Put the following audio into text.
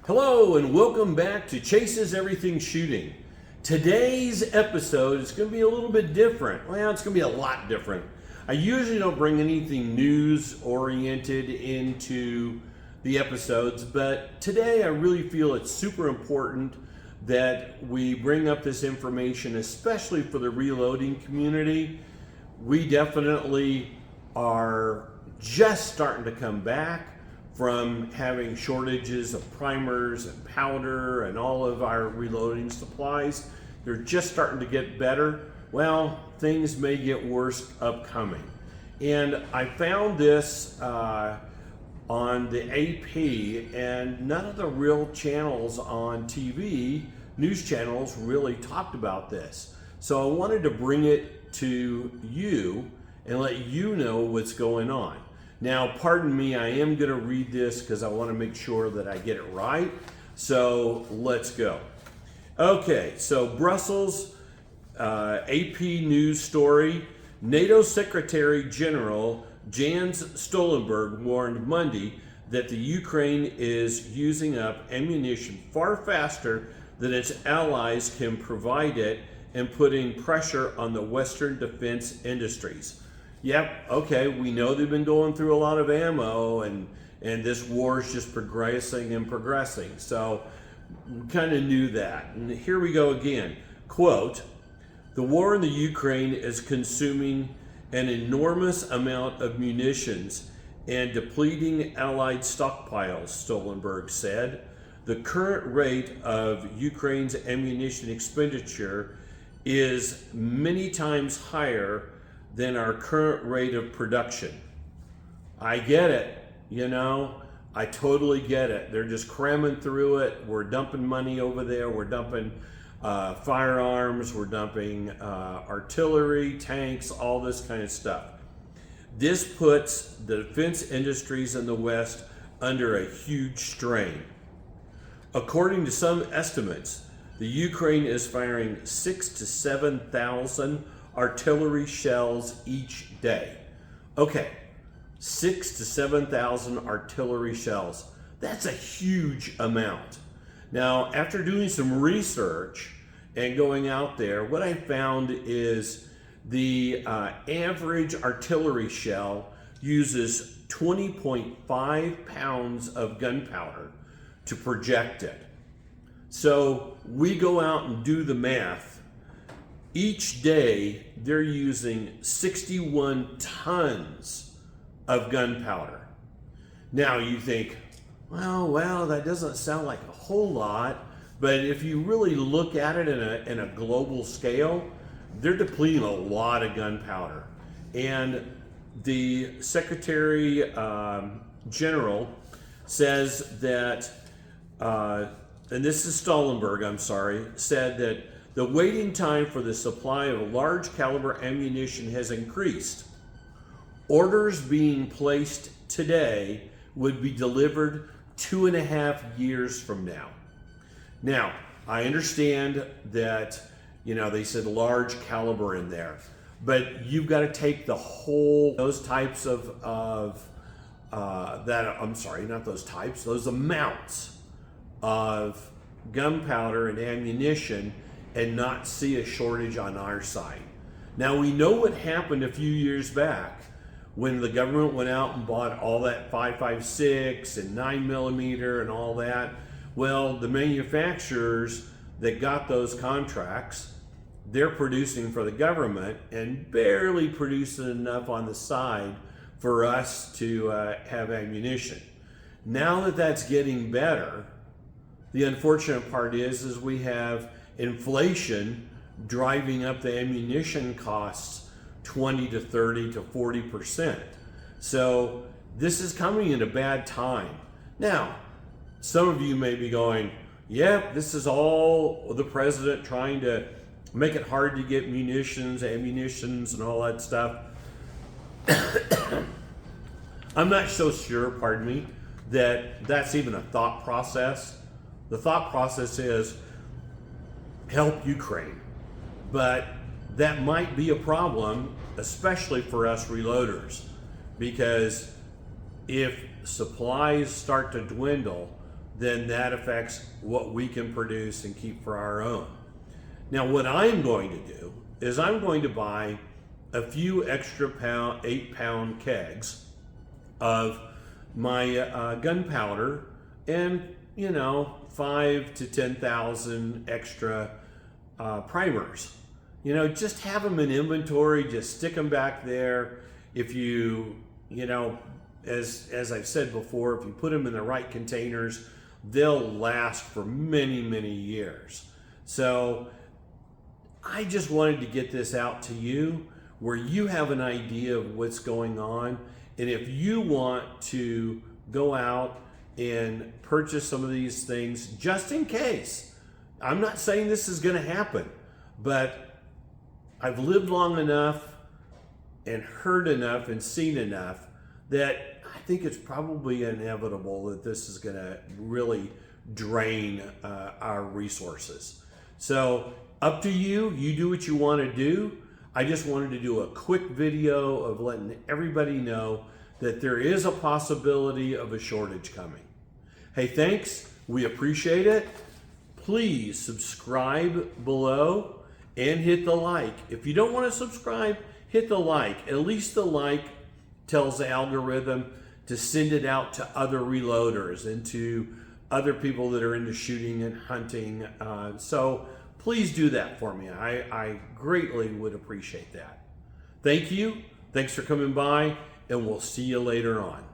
Hello and welcome back to Chase's Everything Shooting. Today's episode is going to be a little bit different. Well, it's going to be a lot different. I usually don't bring anything news oriented into the episodes, but today I really feel it's super important that we bring up this information, especially for the reloading community. We definitely are just starting to come back from having shortages of primers and powder and all of our reloading supplies. They're just starting to get better. Well, things may get worse upcoming. And I found this on the AP, and none of the real channels on TV, news channels, really talked about this. So I wanted to bring it to you and let you know what's going on. Now, pardon me, I am going to read this because I want to make sure that I get it right. So let's go. Okay, so Brussels, AP news story. NATO Secretary General Jens Stoltenberg warned Monday that the Ukraine is using up ammunition far faster than its allies can provide it and putting pressure on the Western defense industries. Yep, okay, we know they've been going through a lot of ammo and this war is just progressing and progressing. So we kind of knew that. And here we go again. Quote, "The war in the Ukraine is consuming an enormous amount of munitions and depleting Allied stockpiles," Stoltenberg said. "The current rate of Ukraine's ammunition expenditure is many times higher than our current rate of production." I get it, I totally get it. They're just cramming through it. We're dumping money over there. We're dumping firearms. We're dumping artillery, tanks, all this kind of stuff. This puts the defense industries in the West under a huge strain. According to some estimates, the Ukraine is firing 6,000 to 7,000 artillery shells each day. Okay, 6,000 to 7,000 artillery shells. That's a huge amount. Now, after doing some research and going out there, what I found is the average artillery shell uses 20.5 pounds of gunpowder to project it. So we go out and do the math. Each day, they're using 61 tons of gunpowder. Now you think, well, that doesn't sound like a whole lot, but if you really look at it in a global scale, they're depleting a lot of gunpowder. And the Secretary General says that, and this is Stoltenberg, said that the waiting time for the supply of large caliber ammunition has increased. Orders being placed today would be delivered 2.5 years from now. Now, I understand that, they said large caliber in there, but you've got to take those types those amounts of gunpowder and ammunition and not see a shortage on our side. Now, we know what happened a few years back when the government went out and bought all that 5.56 and 9mm and all that. Well, the manufacturers that got those contracts, they're producing for the government and barely producing enough on the side for us to have ammunition. Now that that's getting better, the unfortunate part is we have inflation driving up the ammunition costs 20 to 30 to 40%. So this is coming at a bad time. Now, some of you may be going, yeah, this is all the president trying to make it hard to get munitions, ammunitions, and all that stuff. I'm not so sure, pardon me, that that's even a thought process. The thought process is help Ukraine. But that might be a problem, especially for us reloaders, because if supplies start to dwindle, then that affects what we can produce and keep for our own. Now, what I'm going to do is I'm going to buy a few extra 8-pound kegs of my gunpowder, and 5 to 10,000 extra primers. Just have them in inventory. Just stick them back there. If as I've said before, if you put them in the right containers, they'll last for many, many years. So I just wanted to get this out to you where you have an idea of what's going on. And if you want to go out and purchase some of these things, just in case, I'm not saying this is going to happen, but I've lived long enough and heard enough and seen enough that I think it's probably inevitable that this is going to really drain our resources. So up to you. You do what you want to do. I just wanted to do a quick video of letting everybody know that there is a possibility of a shortage coming. Hey, thanks. We appreciate it. Please subscribe below and hit the like. If you don't want to subscribe, hit the like. At least the like tells the algorithm to send it out to other reloaders and to other people that are into shooting and hunting. So please do that for me. I greatly would appreciate that. Thank you. Thanks for coming by, and we'll see you later on.